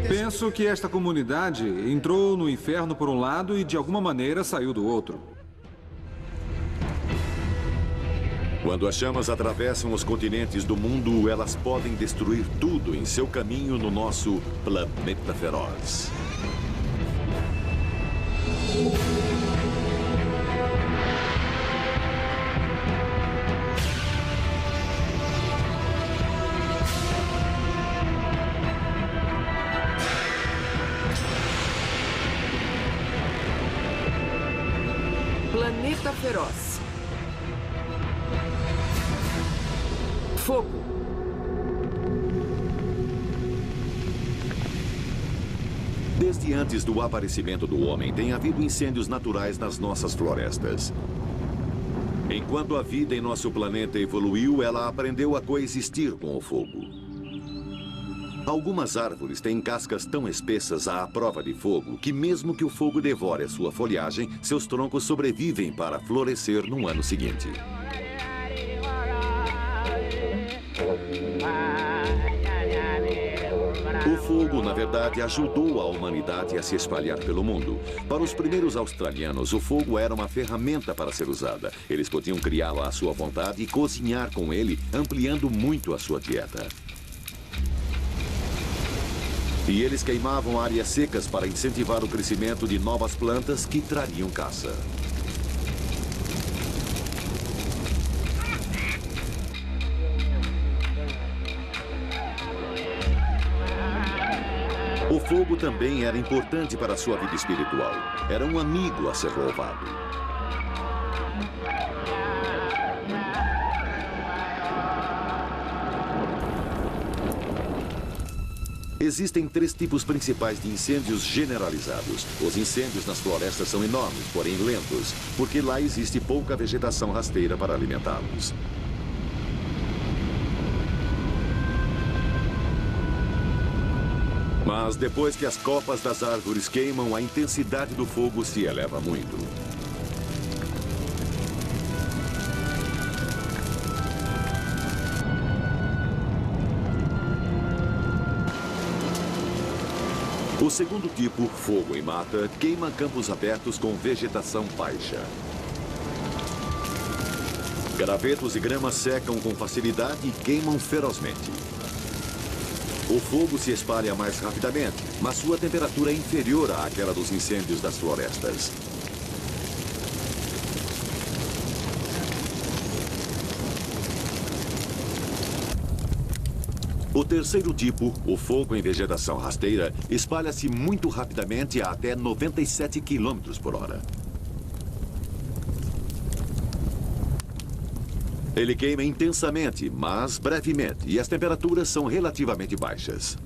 Penso que esta comunidade entrou no inferno por um lado e de alguma maneira saiu do outro. Quando as chamas atravessam os continentes do mundo, elas podem destruir tudo em seu caminho no nosso planeta feroz. Planeta feroz. Fogo. Desde antes do aparecimento do homem, tem havido incêndios naturais nas nossas florestas. Enquanto a vida em nosso planeta evoluiu, ela aprendeu a coexistir com o fogo. Algumas árvores têm cascas tão espessas à prova de fogo que, mesmo que o fogo devore a sua folhagem, seus troncos sobrevivem para florescer no ano seguinte. O fogo, na verdade, ajudou a humanidade a se espalhar pelo mundo. Para os primeiros australianos, o fogo era uma ferramenta para ser usada. Eles podiam criá-lo à sua vontade e cozinhar com ele, ampliando muito a sua dieta. E eles queimavam áreas secas para incentivar o crescimento de novas plantas que trariam caça. O fogo também era importante para a sua vida espiritual. Era um amigo a ser louvado. Existem 3 tipos principais de incêndios generalizados. Os incêndios nas florestas são enormes, porém lentos, porque lá existe pouca vegetação rasteira para alimentá-los. Mas depois que as copas das árvores queimam, a intensidade do fogo se eleva muito. O segundo tipo, fogo em mata, queima campos abertos com vegetação baixa. Gravetos e gramas secam com facilidade e queimam ferozmente. O fogo se espalha mais rapidamente, mas sua temperatura é inferior àquela dos incêndios das florestas. O terceiro tipo, o fogo em vegetação rasteira, espalha-se muito rapidamente a até 97 km por hora. Ele queima intensamente, mas brevemente, e as temperaturas são relativamente baixas.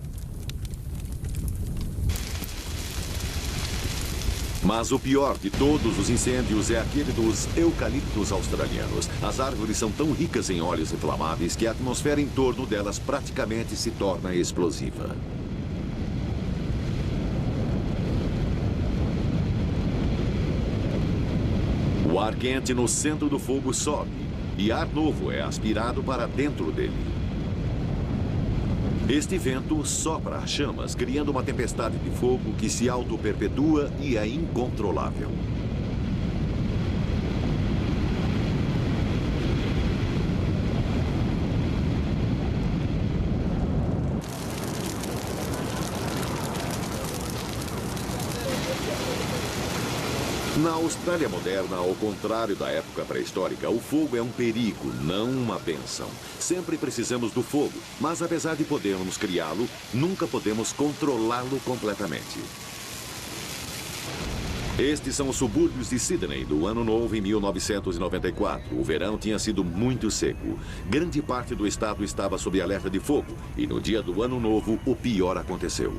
Mas o pior de todos os incêndios é aquele dos eucaliptos australianos. As árvores são tão ricas em óleos inflamáveis que a atmosfera em torno delas praticamente se torna explosiva. O ar quente no centro do fogo sobe. E ar novo é aspirado para dentro dele. Este vento sopra as chamas, criando uma tempestade de fogo que se auto-perpetua e é incontrolável. Na Austrália moderna, ao contrário da época pré-histórica, o fogo é um perigo, não uma bênção. Sempre precisamos do fogo, mas apesar de podermos criá-lo, nunca podemos controlá-lo completamente. Estes são os subúrbios de Sydney do Ano Novo em 1994. O verão tinha sido muito seco. Grande parte do estado estava sob alerta de fogo e no dia do Ano Novo o pior aconteceu.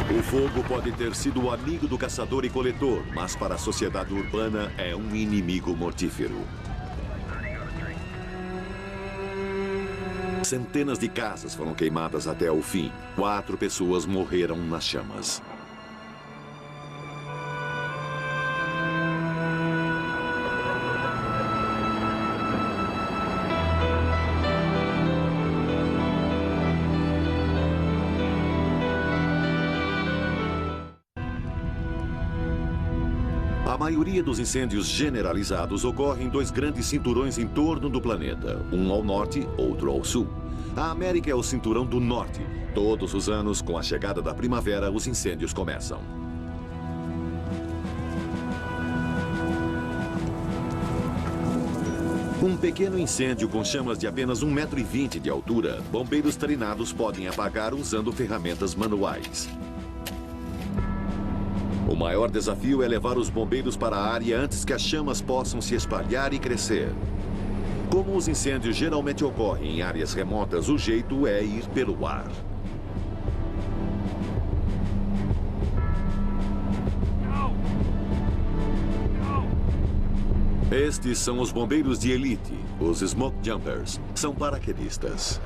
O fogo pode ter sido o amigo do caçador e coletor, mas para a sociedade urbana é um inimigo mortífero. Centenas de casas foram queimadas até o fim. 4 pessoas morreram nas chamas. A maioria dos incêndios generalizados ocorre em 2 grandes cinturões em torno do planeta, um ao norte, outro ao sul. A América é o cinturão do norte. Todos os anos, com a chegada da primavera, os incêndios começam. Um pequeno incêndio com chamas de apenas 1,20 m de altura, bombeiros treinados podem apagar usando ferramentas manuais. O maior desafio é levar os bombeiros para a área antes que as chamas possam se espalhar e crescer. Como os incêndios geralmente ocorrem em áreas remotas, o jeito é ir pelo ar. Estes são os bombeiros de elite, os Smoke Jumpers. São paraquedistas.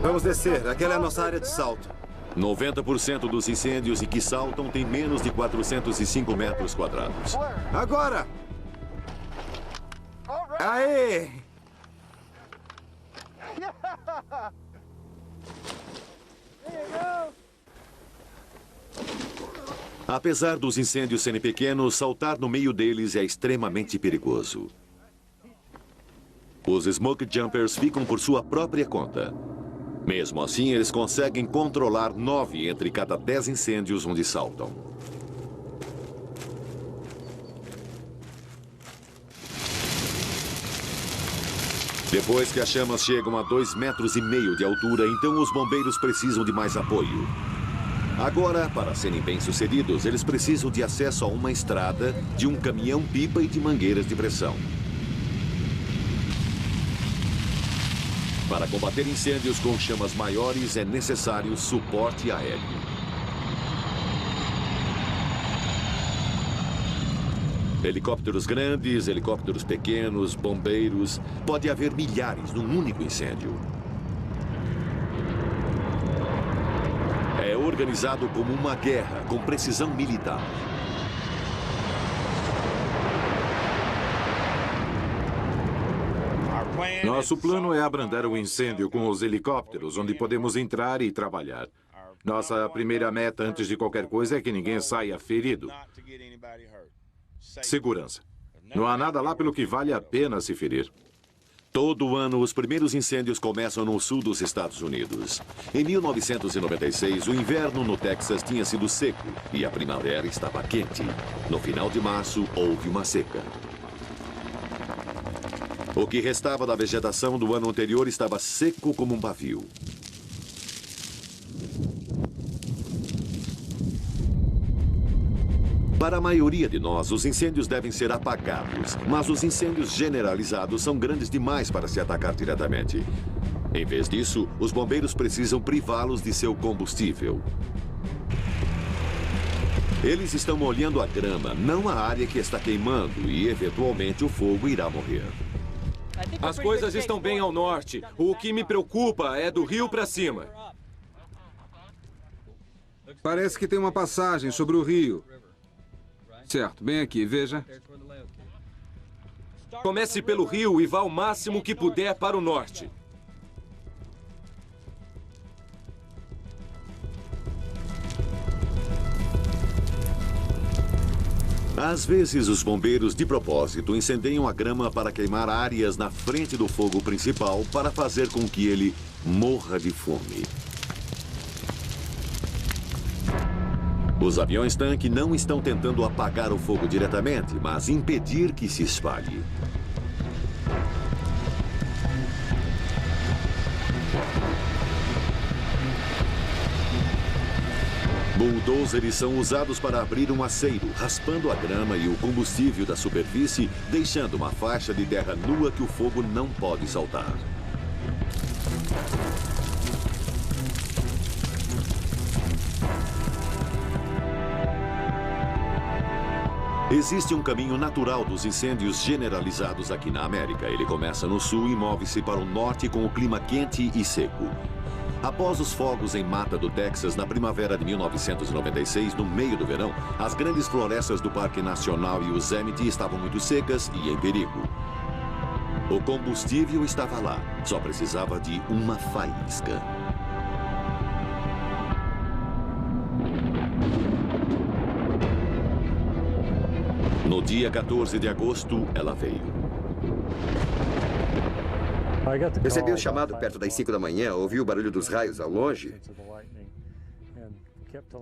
Vamos descer. Aquela é a nossa área de salto. 90% dos incêndios em que saltam têm menos de 405 metros quadrados. Agora! Aê! Apesar dos incêndios serem pequenos, saltar no meio deles é extremamente perigoso. Os Smoke Jumpers ficam por sua própria conta. Mesmo assim, eles conseguem controlar 9 entre cada 10 incêndios onde saltam. Depois que as chamas chegam a 2,5 metros de altura, então os bombeiros precisam de mais apoio. Agora, para serem bem-sucedidos, eles precisam de acesso a uma estrada, de um caminhão-pipa e de mangueiras de pressão. Para combater incêndios com chamas maiores, é necessário suporte aéreo. Helicópteros grandes, helicópteros pequenos, bombeiros. Pode haver milhares num único incêndio. É organizado como uma guerra, com precisão militar. Nosso plano é abrandar o incêndio com os helicópteros, onde podemos entrar e trabalhar. Nossa primeira meta, antes de qualquer coisa, é que ninguém saia ferido. Segurança. Não há nada lá pelo que vale a pena se ferir. Todo ano, os primeiros incêndios começam no sul dos Estados Unidos. Em 1996, o inverno no Texas tinha sido seco e a primavera estava quente. No final de março, houve uma seca. O que restava da vegetação do ano anterior estava seco como um pavio. Para a maioria de nós, os incêndios devem ser apagados, mas os incêndios generalizados são grandes demais para se atacar diretamente. Em vez disso, os bombeiros precisam privá-los de seu combustível. Eles estão molhando a grama, não a área que está queimando, e eventualmente o fogo irá morrer. As coisas estão bem ao norte. O que me preocupa é do rio para cima. Parece que tem uma passagem sobre o rio. Certo, bem aqui, veja. Comece pelo rio e vá o máximo que puder para o norte. Às vezes, os bombeiros, de propósito, incendeiam a grama para queimar áreas na frente do fogo principal para fazer com que ele morra de fome. Os aviões-tanque não estão tentando apagar o fogo diretamente, mas impedir que se espalhe. Bulldozers são usados para abrir um aceiro, raspando a grama e o combustível da superfície, deixando uma faixa de terra nua que o fogo não pode saltar. Existe um caminho natural dos incêndios generalizados aqui na América. Ele começa no sul e move-se para o norte com o clima quente e seco. Após os fogos em Mata do Texas na primavera de 1996, no meio do verão, as grandes florestas do Parque Nacional Yosemite estavam muito secas e em perigo. O combustível estava lá, só precisava de uma faísca. No dia 14 de agosto, ela veio. Recebi o chamado perto das 5 da manhã, ouvi o barulho dos raios ao longe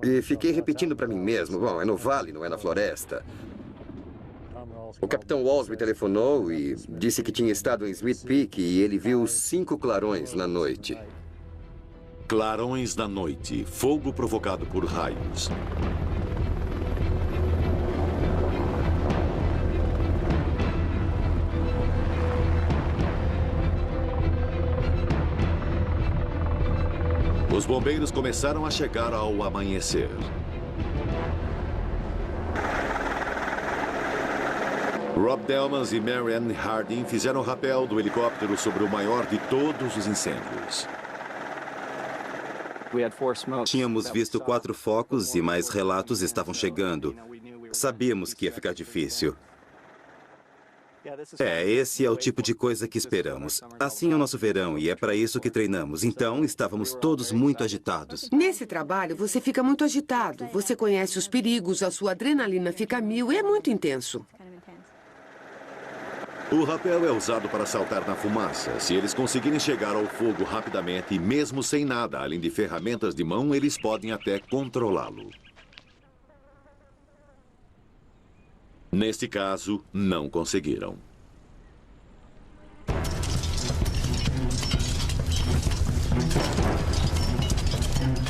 e fiquei repetindo para mim mesmo, bom, é no vale, não é na floresta. O capitão Walls me telefonou e disse que tinha estado em Smith Peak e ele viu 5 clarões na noite. Clarões da noite, fogo provocado por raios. Os bombeiros começaram a chegar ao amanhecer. Rob Delmans e Marianne Harding fizeram rapel do helicóptero sobre o maior de todos os incêndios. Tínhamos visto 4 focos e mais relatos estavam chegando. Sabíamos que ia ficar difícil. Esse é o tipo de coisa que esperamos. Assim é o nosso verão e é para isso que treinamos. Então, estávamos todos muito agitados. Nesse trabalho, você fica muito agitado. Você conhece os perigos, a sua adrenalina fica a 1000 e é muito intenso. O rapel é usado para saltar na fumaça. Se eles conseguirem chegar ao fogo rapidamente, mesmo sem nada, além de ferramentas de mão, eles podem até controlá-lo. Neste caso, não conseguiram.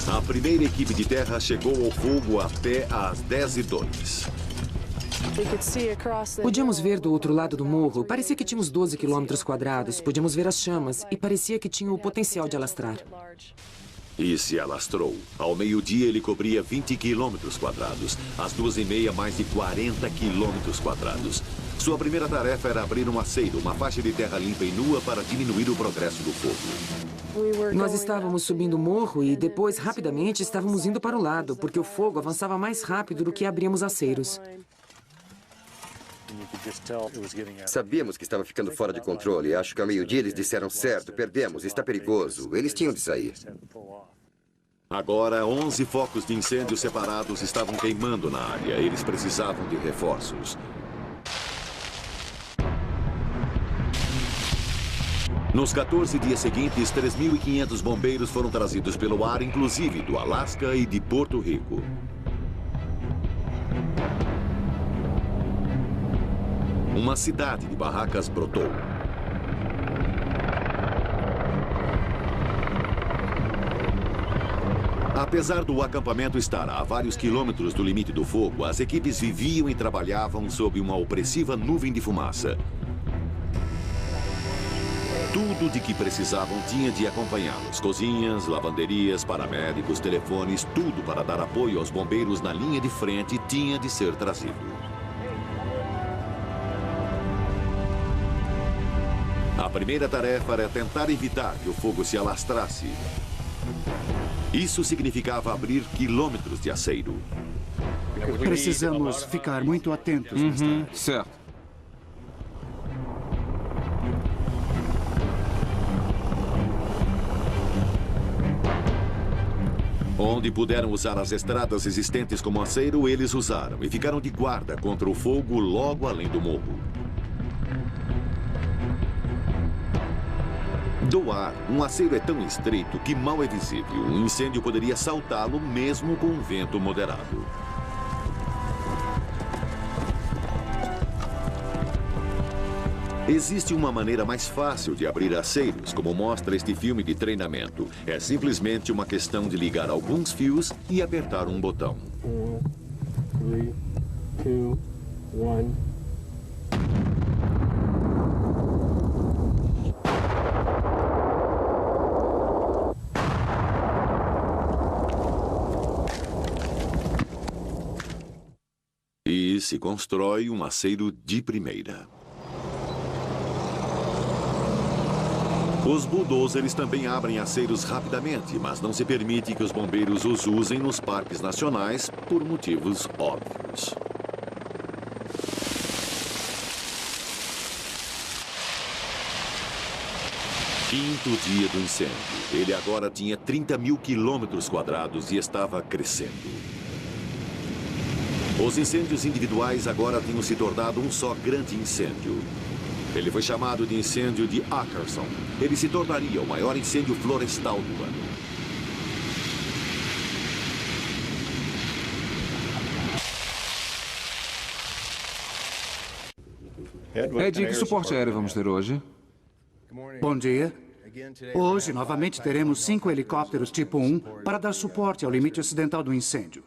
A primeira equipe de terra chegou ao fogo até às 10h02. Podíamos ver do outro lado do morro. Parecia que tínhamos 12 quilômetros quadrados. Podíamos ver as chamas e parecia que tinha o potencial de alastrar. E se alastrou. Ao meio-dia, ele cobria 20 quilômetros quadrados. Às 2h30, mais de 40 quilômetros quadrados. Sua primeira tarefa era abrir um aceiro, uma faixa de terra limpa e nua para diminuir o progresso do fogo. Nós estávamos subindo o morro e depois, rapidamente, estávamos indo para o lado, porque o fogo avançava mais rápido do que abríamos aceiros. Sabíamos que estava ficando fora de controle. Acho que ao meio-dia eles disseram certo, perdemos, está perigoso. Eles tinham de sair. Agora, 11 focos de incêndio separados estavam queimando na área. Eles precisavam de reforços. Nos 14 dias seguintes, 3.500 bombeiros foram trazidos pelo ar, inclusive do Alasca e de Porto Rico. Uma cidade de barracas brotou. Apesar do acampamento estar a vários quilômetros do limite do fogo, as equipes viviam e trabalhavam sob uma opressiva nuvem de fumaça. Tudo de que precisavam tinha de acompanhá-los. Cozinhas, lavanderias, paramédicos, telefones, tudo para dar apoio aos bombeiros na linha de frente tinha de ser trazido. A primeira tarefa era tentar evitar que o fogo se alastrasse. Isso significava abrir quilômetros de aceiro. Precisamos ficar muito atentos nesta área. Certo. Onde puderam usar as estradas existentes como aceiro, eles usaram e ficaram de guarda contra o fogo logo além do morro. Do ar, um aceiro é tão estreito que mal é visível. Um incêndio poderia saltá-lo mesmo com um vento moderado. Existe uma maneira mais fácil de abrir aceiros, como mostra este filme de treinamento. É simplesmente uma questão de ligar alguns fios e apertar um botão. 3, 2, 1. E se constrói um aceiro de primeira. Os bulldozers também abrem aceiros rapidamente, mas não se permite que os bombeiros os usem nos parques nacionais por motivos óbvios. Quinto dia do incêndio. Ele agora tinha 30 mil quilômetros quadrados e estava crescendo. Os incêndios individuais agora tinham se tornado um só grande incêndio. Ele foi chamado de incêndio de Ackerson. Ele se tornaria o maior incêndio florestal do ano. Ed, que suporte aéreo vamos ter hoje? Bom dia. Hoje, novamente, teremos 5 helicópteros tipo 1 para dar suporte ao limite ocidental do incêndio.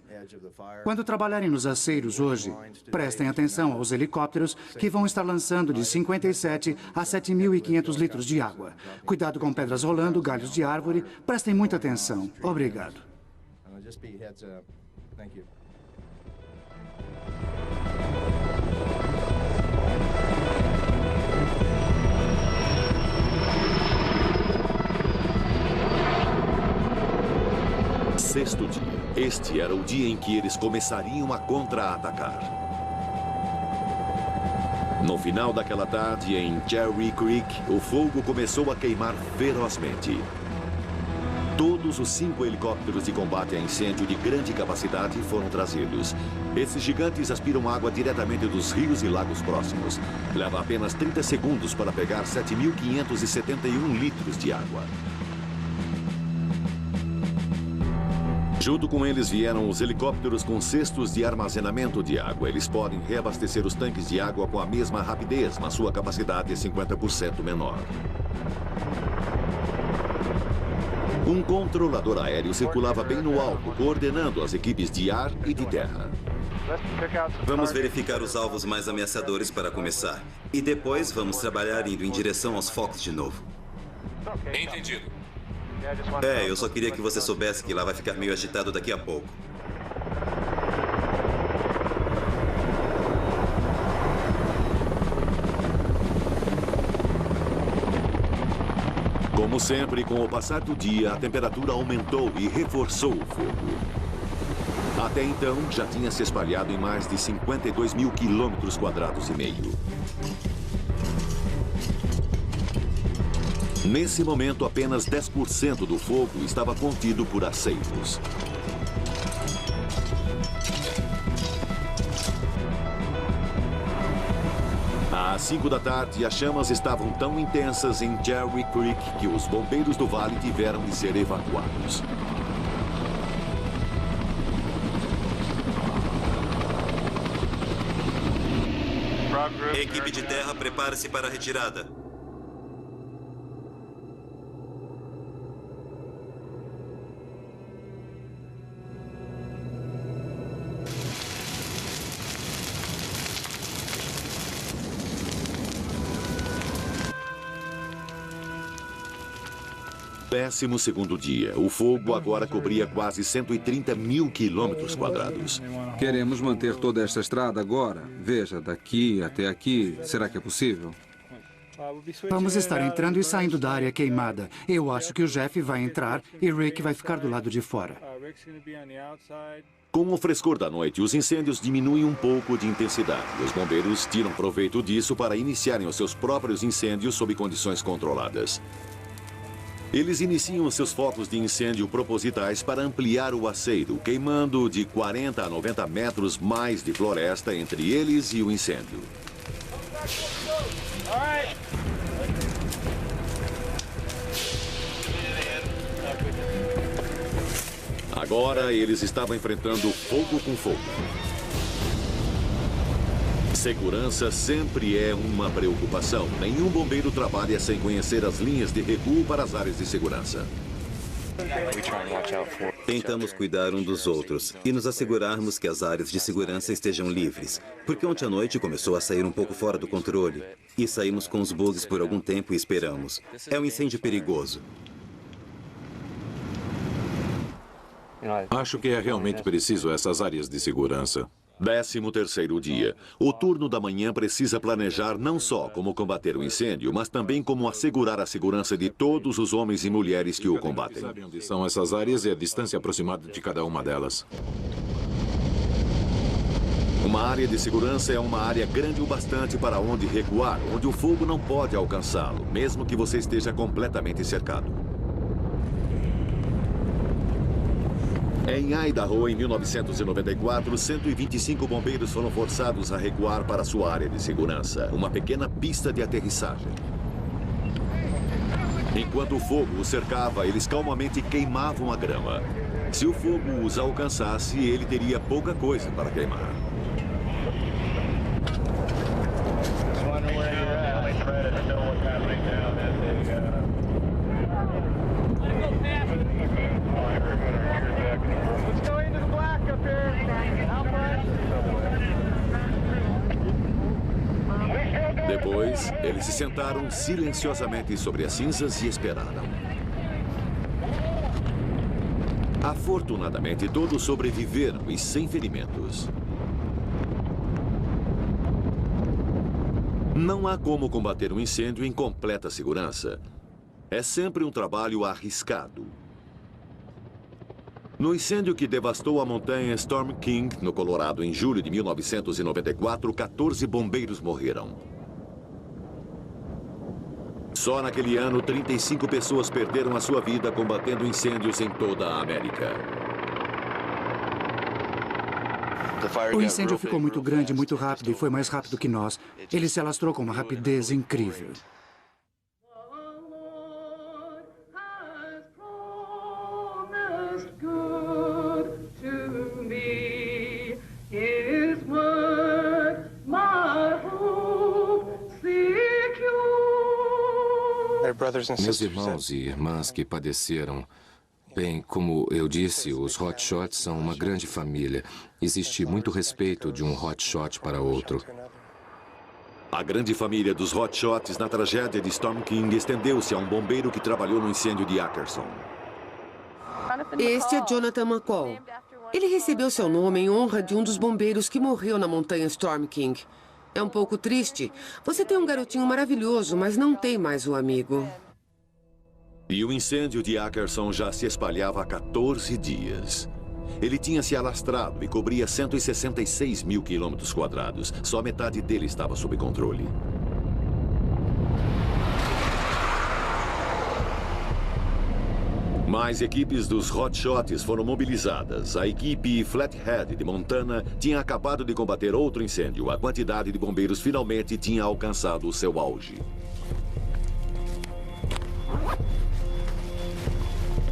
Quando trabalharem nos aceiros hoje, prestem atenção aos helicópteros que vão estar lançando de 57 a 7.500 litros de água. Cuidado com pedras rolando, galhos de árvore. Prestem muita atenção. Obrigado. Sexto dia. Este era o dia em que eles começariam a contra-atacar. No final daquela tarde, em Cherry Creek, o fogo começou a queimar ferozmente. Todos os 5 helicópteros de combate a incêndio de grande capacidade foram trazidos. Esses gigantes aspiram água diretamente dos rios e lagos próximos. Leva apenas 30 segundos para pegar 7.571 litros de água. Junto com eles vieram os helicópteros com cestos de armazenamento de água. Eles podem reabastecer os tanques de água com a mesma rapidez, mas sua capacidade é 50% menor. Um controlador aéreo circulava bem no alto, coordenando as equipes de ar e de terra. Vamos verificar os alvos mais ameaçadores para começar. E depois vamos trabalhar indo em direção aos focos de novo. Entendido. Eu só queria que você soubesse que lá vai ficar meio agitado daqui a pouco. Como sempre, com o passar do dia, a temperatura aumentou e reforçou o fogo. Até então, já tinha se espalhado em mais de 52 mil quilômetros quadrados e meio. Nesse momento, apenas 10% do fogo estava contido por aceiros. Às 5 da tarde, as chamas estavam tão intensas em Cherry Creek que os bombeiros do vale tiveram de ser evacuados. Equipe de terra, prepare-se para a retirada. Décimo segundo dia. O fogo agora cobria quase 130 mil quilômetros quadrados. Queremos manter toda esta estrada agora? Veja, daqui até aqui, será que é possível? Vamos estar entrando e saindo da área queimada. Eu acho que o Jeff vai entrar e Rick vai ficar do lado de fora. Com o frescor da noite, os incêndios diminuem um pouco de intensidade. Os bombeiros tiram proveito disso para iniciarem os seus próprios incêndios sob condições controladas. Eles iniciam os seus focos de incêndio propositais para ampliar o aceiro, queimando de 40 a 90 metros mais de floresta entre eles e o incêndio. Agora eles estavam enfrentando fogo com fogo. Segurança sempre é uma preocupação. Nenhum bombeiro trabalha sem conhecer as linhas de recuo para as áreas de segurança. Tentamos cuidar um dos outros e nos assegurarmos que as áreas de segurança estejam livres. Porque ontem à noite começou a sair um pouco fora do controle. E saímos com os bugs por algum tempo e esperamos. É um incêndio perigoso. Acho que é realmente preciso essas áreas de segurança. 13º dia. O turno da manhã precisa planejar não só como combater o incêndio, mas também como assegurar a segurança de todos os homens e mulheres que o combatem. Sabem onde são essas áreas e a distância aproximada de cada uma delas. Uma área de segurança é uma área grande o bastante para onde recuar, onde o fogo não pode alcançá-lo, mesmo que você esteja completamente cercado. Em Idaho, em 1994, 125 bombeiros foram forçados a recuar para sua área de segurança, uma pequena pista de aterrissagem. Enquanto o fogo os cercava, eles calmamente queimavam a grama. Se o fogo os alcançasse, ele teria pouca coisa para queimar. Depois, eles se sentaram silenciosamente sobre as cinzas e esperaram. Afortunadamente, todos sobreviveram e sem ferimentos. Não há como combater um incêndio em completa segurança. É sempre um trabalho arriscado. No incêndio que devastou a montanha Storm King, no Colorado, em julho de 1994, 14 bombeiros morreram. Só naquele ano, 35 pessoas perderam a sua vida combatendo incêndios em toda a América. O incêndio ficou muito grande, muito rápido e foi mais rápido que nós. Ele se alastrou com uma rapidez incrível. Meus irmãos e irmãs que padeceram, bem, como eu disse, os hotshots são uma grande família. Existe muito respeito de um hotshot para outro. A grande família dos hotshots na tragédia de Storm King estendeu-se a um bombeiro que trabalhou no incêndio de Ackerson. Este é Jonathan McCall. Ele recebeu seu nome em honra de um dos bombeiros que morreu na montanha Storm King. É um pouco triste. Você tem um garotinho maravilhoso, mas não tem mais um amigo. E o incêndio de Ackerson já se espalhava há 14 dias. Ele tinha se alastrado e cobria 166 mil quilômetros quadrados. Só metade dele estava sob controle. Mais equipes dos hotshots foram mobilizadas. A equipe Flathead de Montana tinha acabado de combater outro incêndio. A quantidade de bombeiros finalmente tinha alcançado o seu auge.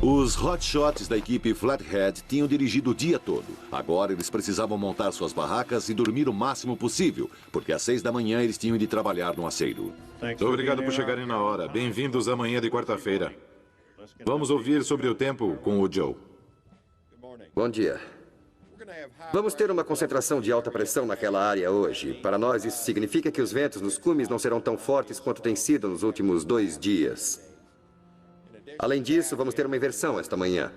Os hotshots da equipe Flathead tinham dirigido o dia todo. Agora eles precisavam montar suas barracas e dormir o máximo possível, porque às 6 da manhã eles tinham de trabalhar no aceiro. Obrigado por chegarem na hora. Bem-vindos à manhã de quarta-feira. Vamos ouvir sobre o tempo com o Joe. Bom dia. Vamos ter uma concentração de alta pressão naquela área hoje. Para nós, isso significa que os ventos nos cumes não serão tão fortes quanto têm sido nos últimos 2 dias. Além disso, vamos ter uma inversão esta manhã.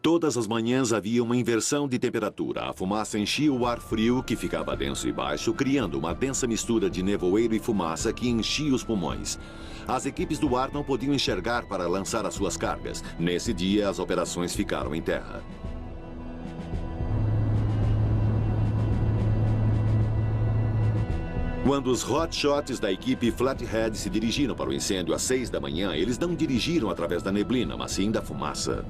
Todas as manhãs havia uma inversão de temperatura. A fumaça enchia o ar frio, que ficava denso e baixo, criando uma densa mistura de nevoeiro e fumaça que enchia os pulmões. As equipes do ar não podiam enxergar para lançar as suas cargas. Nesse dia, as operações ficaram em terra. Quando os hotshots da equipe Flathead se dirigiram para o incêndio às 6 da manhã, eles não dirigiram através da neblina, mas sim da fumaça.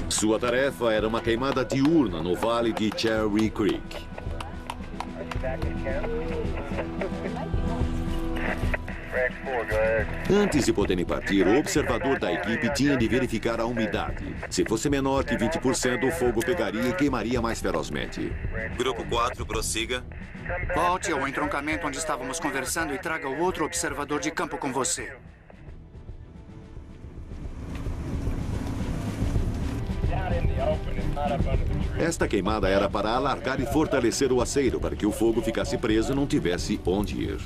Sua tarefa era uma queimada diurna no vale de Cherry Creek. Ranch 4, go ahead. Antes de poderem partir, o observador da equipe tinha de verificar a umidade. Se fosse menor que 20%, o fogo pegaria e queimaria mais ferozmente. Grupo 4, prossiga. Volte ao entroncamento onde estávamos conversando e traga o outro observador de campo com você. Esta queimada era para alargar e fortalecer o aceiro, para que o fogo ficasse preso e não tivesse onde ir.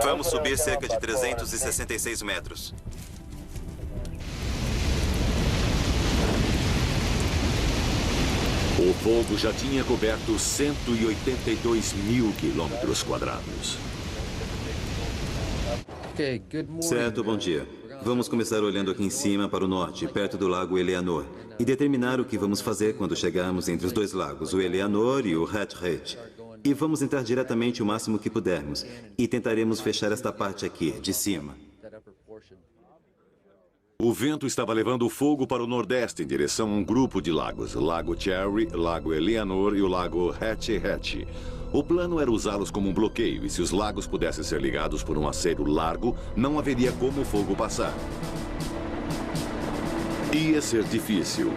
Vamos subir cerca de 366 metros. O fogo já tinha coberto 182 mil quilômetros quadrados. Certo, bom dia. Vamos começar olhando aqui em cima para o norte, perto do lago Eleanor, e determinar o que vamos fazer quando chegarmos entre os dois lagos, o Eleanor e o Hat Hatch. E vamos entrar diretamente o máximo que pudermos. E tentaremos fechar esta parte aqui, de cima. O vento estava levando o fogo para o nordeste, em direção a um grupo de lagos. Lago Cherry, Lago Eleanor e o Lago Hatch Hatch. O plano era usá-los como um bloqueio, e se os lagos pudessem ser ligados por um aceiro largo, não haveria como o fogo passar. Ia ser difícil.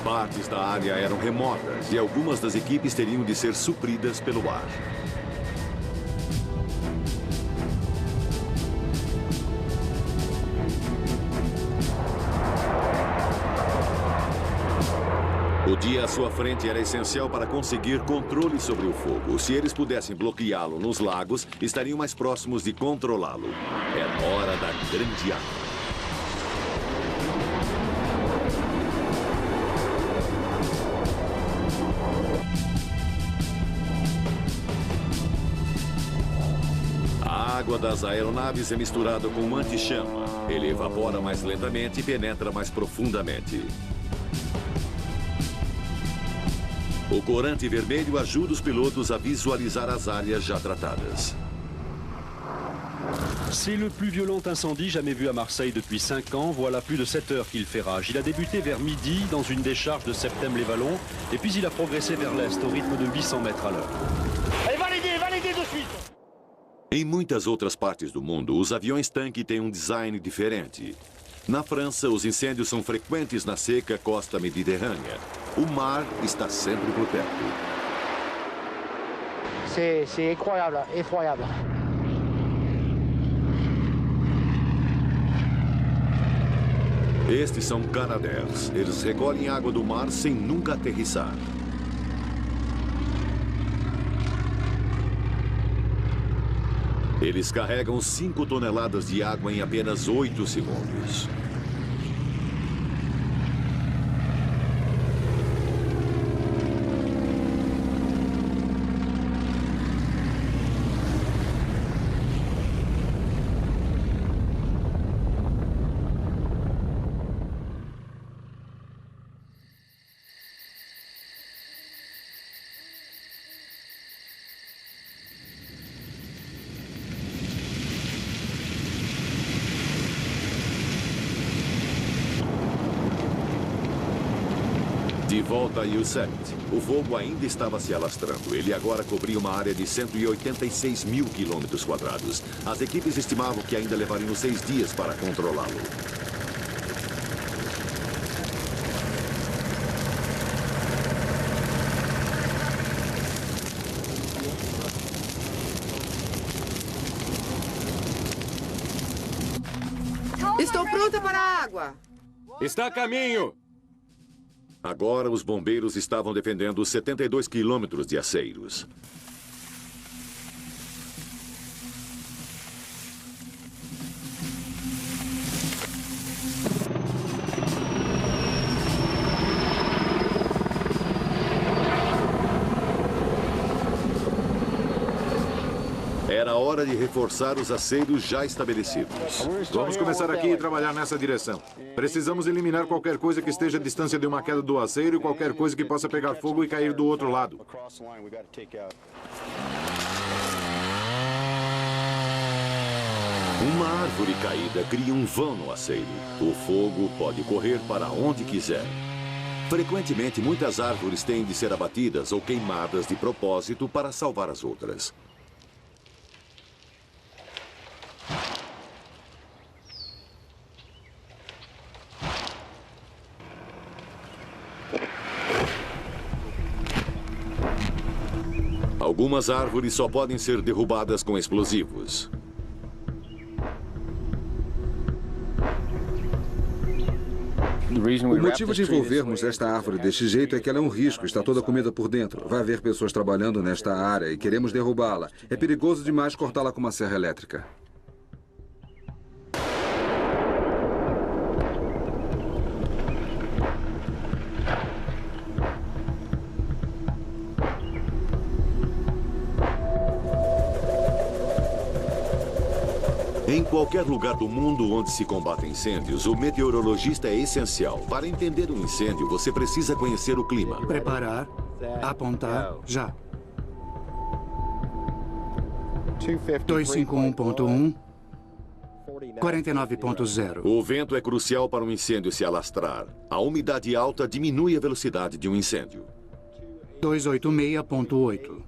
Partes da área eram remotas e algumas das equipes teriam de ser supridas pelo ar. O dia à sua frente era essencial para conseguir controle sobre o fogo. Se eles pudessem bloqueá-lo nos lagos, estariam mais próximos de controlá-lo. Era hora da grande água. A água das aeronaves é misturada com um anti-chama. Ele evapora mais lentamente e penetra mais profundamente. O corante vermelho ajuda os pilotos a visualizar as áreas já tratadas. C'est le plus violent incendie jamais vu à Marseille depuis 5 ans. Voilà plus de 7 heures qu'il fait rage. Il a débuté vers midi dans une décharge de Septem-les-Vallons. Et puis il a progressé vers l'est au rythme de 800 mètres à l'heure. Allez, validez de suite. Em muitas outras partes do mundo, os aviões-tanque têm um design diferente. Na França, os incêndios são frequentes na seca costa mediterrânea. O mar está sempre por perto. C'est incroyable, effroyable. Estes são Canadair. Eles recolhem água do mar sem nunca aterrissar. Eles carregam 5 toneladas de água em apenas 8 segundos. De volta a Uset, o fogo ainda estava se alastrando. Ele agora cobria uma área de 186 mil quilômetros quadrados. As equipes estimavam que ainda levariam 6 dias para controlá-lo. Estou pronta para a água. Está a caminho. Agora, os bombeiros estavam defendendo 72 quilômetros de aceiros. Era hora de reforçar os aceiros já estabelecidos. Vamos começar aqui e trabalhar nessa direção. Precisamos eliminar qualquer coisa que esteja à distância de uma queda do aceiro e qualquer coisa que possa pegar fogo e cair do outro lado. Uma árvore caída cria um vão no aceiro. O fogo pode correr para onde quiser. Frequentemente, muitas árvores têm de ser abatidas ou queimadas de propósito para salvar as outras. Algumas árvores só podem ser derrubadas com explosivos. O motivo de envolvermos esta árvore deste jeito é que ela é um risco, está toda comida por dentro. Vai haver pessoas trabalhando nesta área e queremos derrubá-la. É perigoso demais cortá-la com uma serra elétrica. Em qualquer lugar do mundo onde se combate incêndios, o meteorologista é essencial. Para entender um incêndio, você precisa conhecer o clima. Preparar, apontar, já. 251.1, 49.0. O vento é crucial para um incêndio se alastrar. A umidade alta diminui a velocidade de um incêndio. 286.8.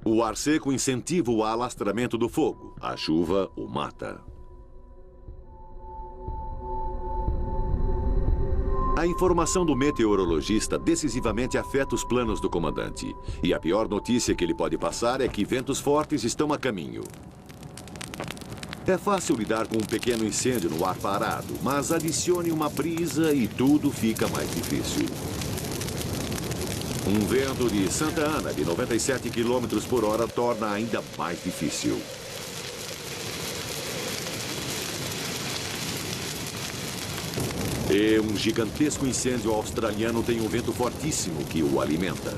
O ar seco incentiva o alastramento do fogo. A chuva o mata. A informação do meteorologista decisivamente afeta os planos do comandante. E a pior notícia que ele pode passar é que ventos fortes estão a caminho. É fácil lidar com um pequeno incêndio no ar parado, mas adicione uma brisa e tudo fica mais difícil. Um vento de Santa Ana de 97 km por hora torna ainda mais difícil. E um gigantesco incêndio australiano tem um vento fortíssimo que o alimenta.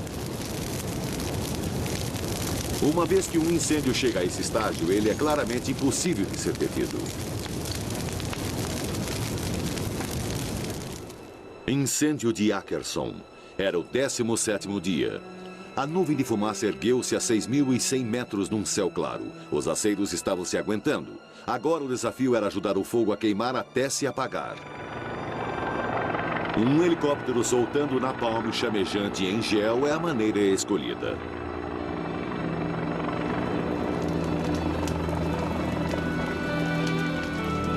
Uma vez que um incêndio chega a esse estágio, ele é claramente impossível de ser detido. Incêndio de Ackerson. Era o 17º dia. A nuvem de fumaça ergueu-se a 6.100 metros num céu claro. Os aceiros estavam se aguentando. Agora o desafio era ajudar o fogo a queimar até se apagar. Um helicóptero soltando napalm chamejante em gel é a maneira escolhida.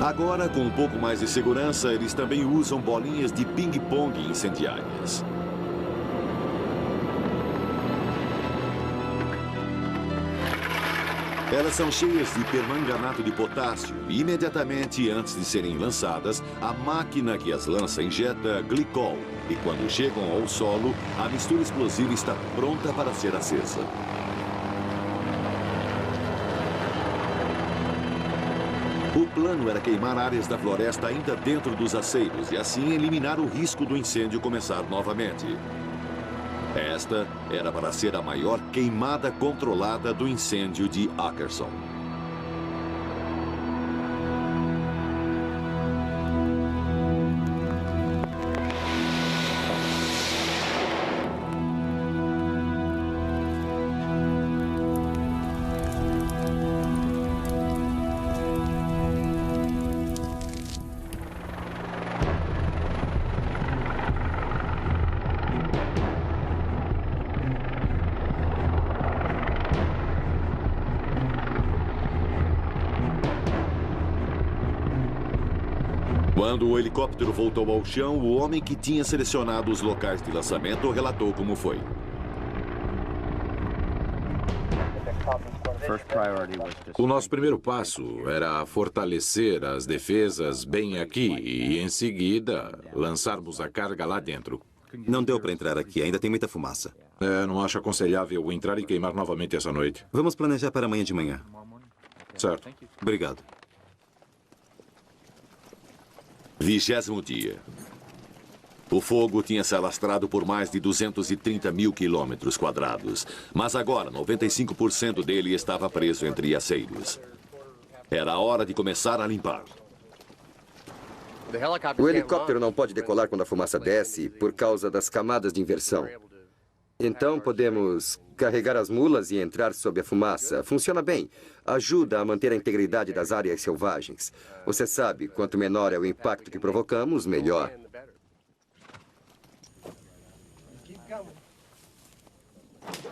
Agora, com um pouco mais de segurança, eles também usam bolinhas de ping-pong incendiárias. Elas são cheias de permanganato de potássio e, imediatamente antes de serem lançadas, a máquina que as lança injeta glicol. E quando chegam ao solo, a mistura explosiva está pronta para ser acesa. O plano era queimar áreas da floresta ainda dentro dos aceiros e assim eliminar o risco do incêndio começar novamente. Esta era para ser a maior queimada controlada do incêndio de Ackerson. Quando o helicóptero voltou ao chão, o homem que tinha selecionado os locais de lançamento relatou como foi. O nosso primeiro passo era fortalecer as defesas bem aqui e, em seguida, lançarmos a carga lá dentro. Não deu para entrar aqui, ainda tem muita fumaça. Não acho aconselhável entrar e queimar novamente essa noite. Vamos planejar para amanhã de manhã. Certo. Obrigado. 20º dia. O fogo tinha se alastrado por mais de 230 mil quilômetros quadrados, mas agora 95% dele estava preso entre aceiros. Era a hora de começar a limpar. O helicóptero não pode decolar quando a fumaça desce por causa das camadas de inversão. Então podemos carregar as mulas e entrar sob a fumaça. Funciona bem. Ajuda a manter a integridade das áreas selvagens. Você sabe, quanto menor é o impacto que provocamos, melhor.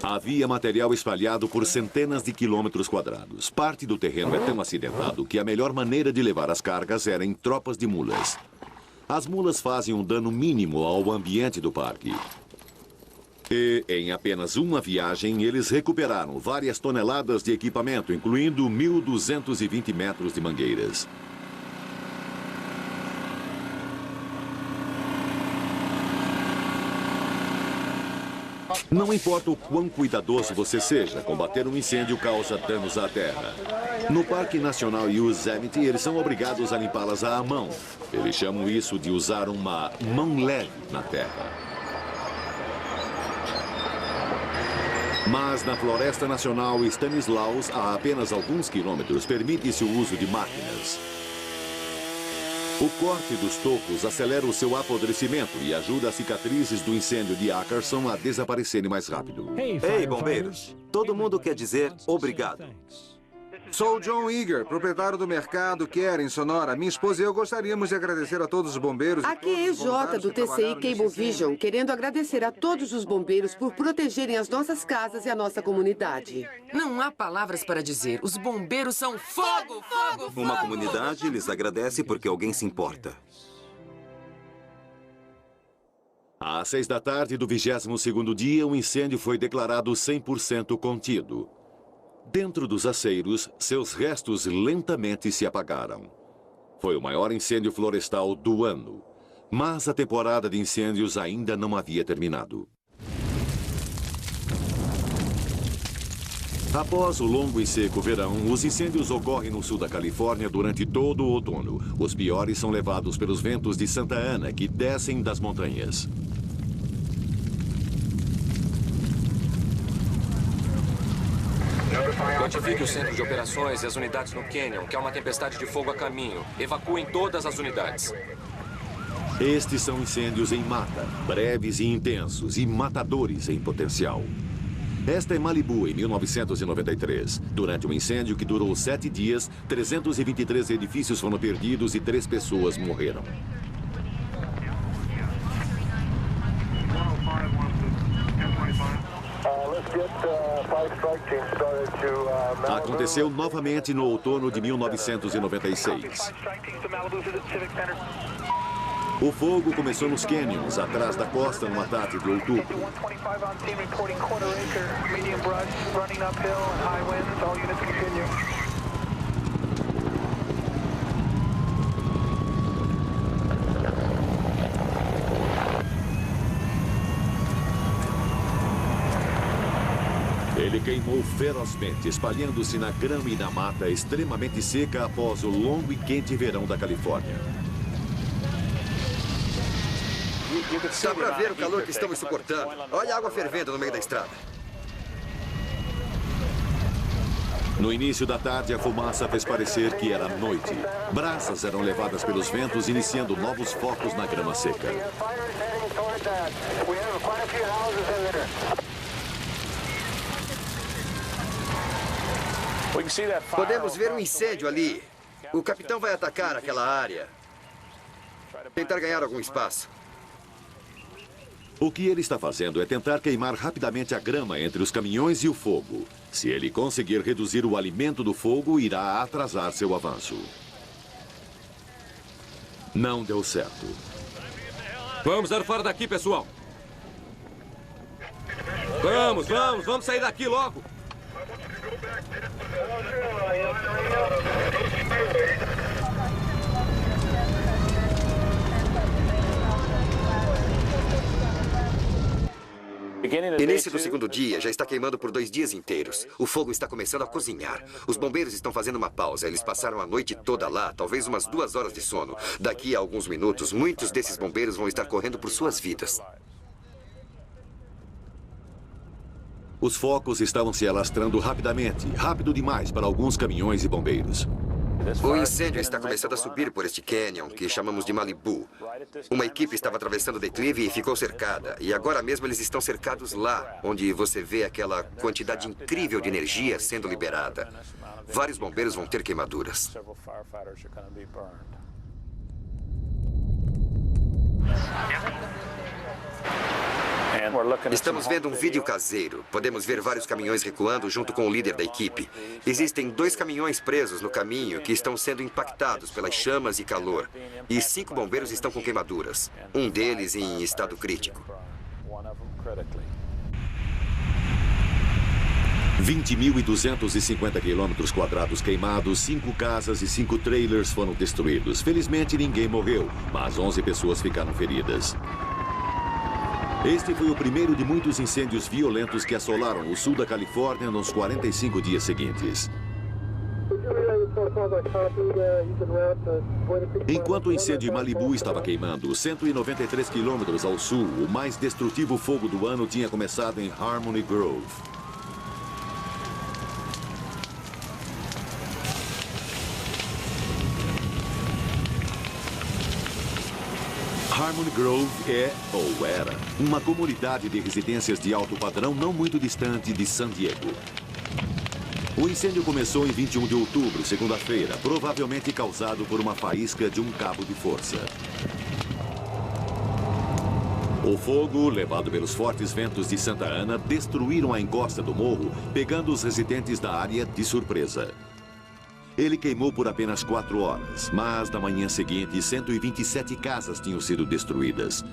Havia material espalhado por centenas de quilômetros quadrados. Parte do terreno é tão acidentado que a melhor maneira de levar as cargas era em tropas de mulas. As mulas fazem um dano mínimo ao ambiente do parque. E, em apenas uma viagem, eles recuperaram várias toneladas de equipamento, incluindo 1.220 metros de mangueiras. Não importa o quão cuidadoso você seja, combater um incêndio causa danos à terra. No Parque Nacional Yosemite, eles são obrigados a limpá-las à mão. Eles chamam isso de usar uma mão leve na terra. Mas na Floresta Nacional Stanislaus, a apenas alguns quilômetros, permite-se o uso de máquinas. O corte dos tocos acelera o seu apodrecimento e ajuda as cicatrizes do incêndio de Ackerson a desaparecerem mais rápido. Ei, bombeiros! Todo mundo quer dizer obrigado. Sou John Eager, proprietário do mercado Care em Sonora. Minha esposa e eu gostaríamos de agradecer a todos os bombeiros. Aqui é EJ do TCI Cablevision, querendo agradecer a todos os bombeiros por protegerem as nossas casas e a nossa comunidade. Não há palavras para dizer. Os bombeiros são fogo, fogo, fogo! Uma comunidade lhes agradece porque alguém se importa. Às 6 da tarde do 22º dia, o incêndio foi declarado 100% contido. Dentro dos aceiros, seus restos lentamente se apagaram. Foi o maior incêndio florestal do ano. Mas a temporada de incêndios ainda não havia terminado. Após o longo e seco verão, os incêndios ocorrem no sul da Califórnia durante todo o outono. Os piores são levados pelos ventos de Santa Ana, que descem das montanhas. Notifique o centro de operações e as unidades no Canyon, que há uma tempestade de fogo a caminho. Evacuem todas as unidades. Estes são incêndios em mata, breves e intensos, e matadores em potencial. Esta é Malibu, em 1993. Durante um incêndio que durou 7 dias, 323 edifícios foram perdidos e 3 pessoas morreram. Aconteceu novamente no outono de 1996. O fogo começou nos canyons, atrás da costa, numa tarde de outubro. Ele queimou ferozmente, espalhando-se na grama e na mata extremamente seca após o longo e quente verão da Califórnia. Dá pra ver o calor que estamos suportando. Olha a água fervendo no meio da estrada. No início da tarde, a fumaça fez parecer que era noite. Brasas eram levadas pelos ventos, iniciando novos focos na grama seca. Podemos ver um incêndio ali. O capitão vai atacar aquela área. Tentar ganhar algum espaço. O que ele está fazendo é tentar queimar rapidamente a grama entre os caminhões e o fogo. Se ele conseguir reduzir o alimento do fogo, irá atrasar seu avanço. Não deu certo. Vamos dar fora daqui, pessoal. Vamos sair daqui logo. Início do segundo dia, já está queimando por 2 dias inteiros. O fogo está começando a cozinhar. Os bombeiros estão fazendo uma pausa. Eles passaram a noite toda lá, talvez umas 2 horas de sono. Daqui a alguns minutos, muitos desses bombeiros vão estar correndo por suas vidas. Os focos estavam se alastrando rapidamente, rápido demais para alguns caminhões e bombeiros. O incêndio está começando a subir por este canyon, que chamamos de Malibu. Uma equipe estava atravessando o declive e ficou cercada. E agora mesmo eles estão cercados lá, onde você vê aquela quantidade incrível de energia sendo liberada. Vários bombeiros vão ter queimaduras. Estamos vendo um vídeo caseiro. Podemos ver vários caminhões recuando junto com o líder da equipe. Existem 2 caminhões presos no caminho que estão sendo impactados pelas chamas e calor. E 5 bombeiros estão com queimaduras. Um deles em estado crítico. 20.250 quilômetros quadrados queimados, 5 casas e 5 trailers foram destruídos. Felizmente, ninguém morreu, mas 11 pessoas ficaram feridas. Este foi o primeiro de muitos incêndios violentos que assolaram o sul da Califórnia nos 45 dias seguintes. Enquanto o incêndio em Malibu estava queimando 193 quilômetros ao sul, o mais destrutivo fogo do ano tinha começado em Harmony Grove. Harmony Grove é, ou era, uma comunidade de residências de alto padrão não muito distante de San Diego. O incêndio começou em 21 de outubro, segunda-feira, provavelmente causado por uma faísca de um cabo de força. O fogo, levado pelos fortes ventos de Santa Ana, destruíram a encosta do morro, pegando os residentes da área de surpresa. Ele queimou por apenas 4 horas, mas na manhã seguinte, 127 casas tinham sido destruídas.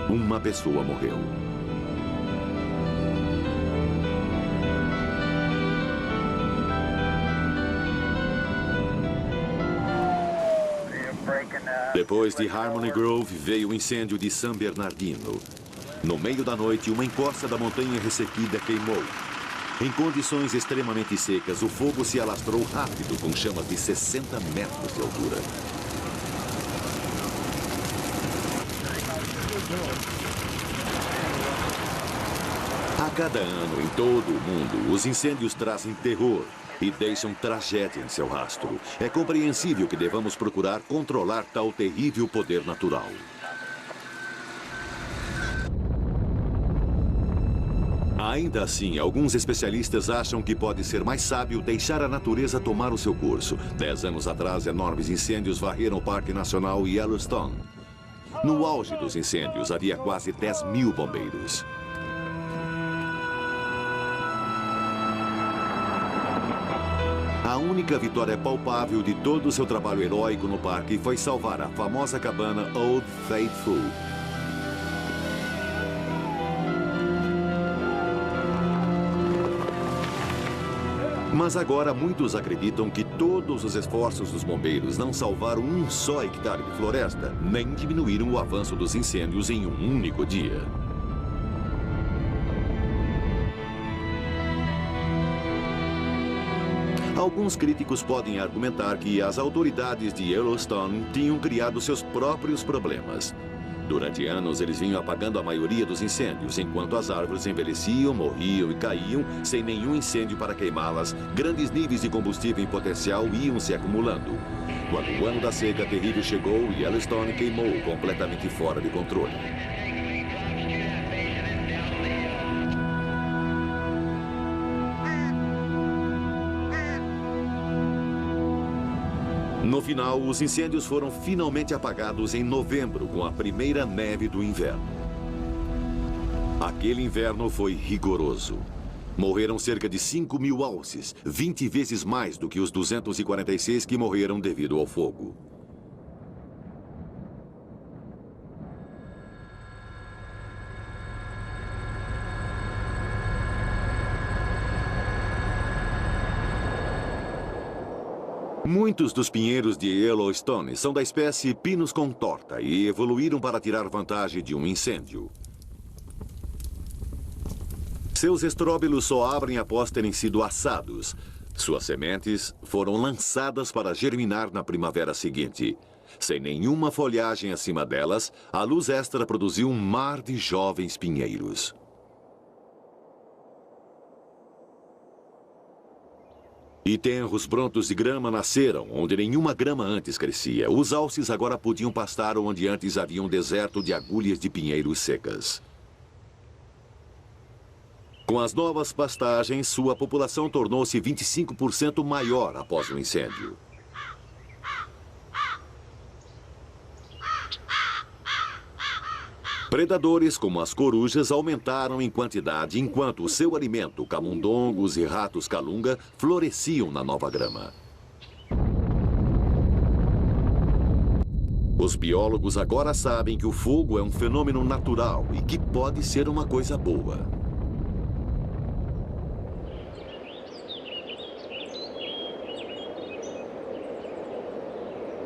Uma pessoa morreu. Depois de Harmony Grove, veio o incêndio de San Bernardino. No meio da noite, uma encosta da montanha ressequida queimou. Em condições extremamente secas, o fogo se alastrou rápido, com chamas de 60 metros de altura. A cada ano, em todo o mundo, os incêndios trazem terror e deixam tragédia em seu rastro. É compreensível que devamos procurar controlar tal terrível poder natural. Ainda assim, alguns especialistas acham que pode ser mais sábio deixar a natureza tomar o seu curso. 10 anos atrás, enormes incêndios varreram o Parque Nacional Yellowstone. No auge dos incêndios, havia quase 10.000 bombeiros. A única vitória palpável de todo o seu trabalho heróico no parque foi salvar a famosa cabana Old Faithful. Mas agora muitos acreditam que todos os esforços dos bombeiros não salvaram um só hectare de floresta, nem diminuíram o avanço dos incêndios em um único dia. Alguns críticos podem argumentar que as autoridades de Yellowstone tinham criado seus próprios problemas. Durante anos, eles vinham apagando a maioria dos incêndios. Enquanto as árvores envelheciam, morriam e caíam, sem nenhum incêndio para queimá-las, grandes níveis de combustível em potencial iam se acumulando. Quando o ano da seca terrível chegou, Yellowstone queimou completamente fora de controle. No final, os incêndios foram finalmente apagados em novembro, com a primeira neve do inverno. Aquele inverno foi rigoroso. Morreram cerca de 5.000 alces, 20 vezes mais do que os 246 que morreram devido ao fogo. Muitos dos pinheiros de Yellowstone são da espécie Pinus contorta e evoluíram para tirar vantagem de um incêndio. Seus estróbilos só abrem após terem sido assados. Suas sementes foram lançadas para germinar na primavera seguinte. Sem nenhuma folhagem acima delas, a luz extra produziu um mar de jovens pinheiros. E tenros prontos de grama nasceram, onde nenhuma grama antes crescia. Os alces agora podiam pastar onde antes havia um deserto de agulhas de pinheiros secas. Com as novas pastagens, sua população tornou-se 25% maior após o incêndio. Predadores como as corujas aumentaram em quantidade enquanto o seu alimento, camundongos e ratos calunga, floresciam na nova grama. Os biólogos agora sabem que o fogo é um fenômeno natural e que pode ser uma coisa boa.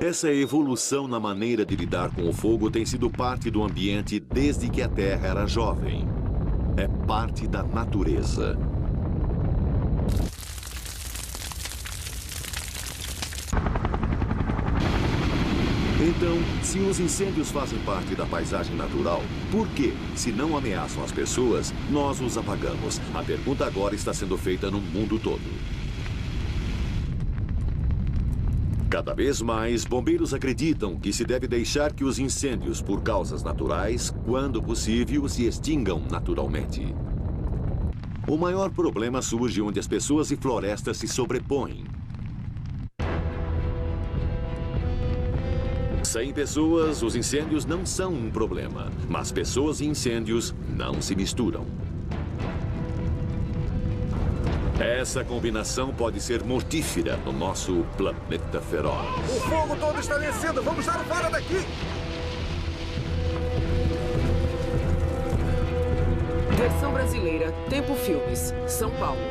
Essa evolução na maneira de lidar com o fogo tem sido parte do ambiente desde que a Terra era jovem. É parte da natureza. Então, se os incêndios fazem parte da paisagem natural, por que, se não ameaçam as pessoas, nós os apagamos? A pergunta agora está sendo feita no mundo todo. Cada vez mais, bombeiros acreditam que se deve deixar que os incêndios por causas naturais, quando possível, se extingam naturalmente. O maior problema surge onde as pessoas e florestas se sobrepõem. Sem pessoas, os incêndios não são um problema, mas pessoas e incêndios não se misturam. Essa combinação pode ser mortífera no nosso planeta feroz. O fogo todo está descendo! Vamos dar fora daqui! Versão brasileira, Tempo Filmes, São Paulo.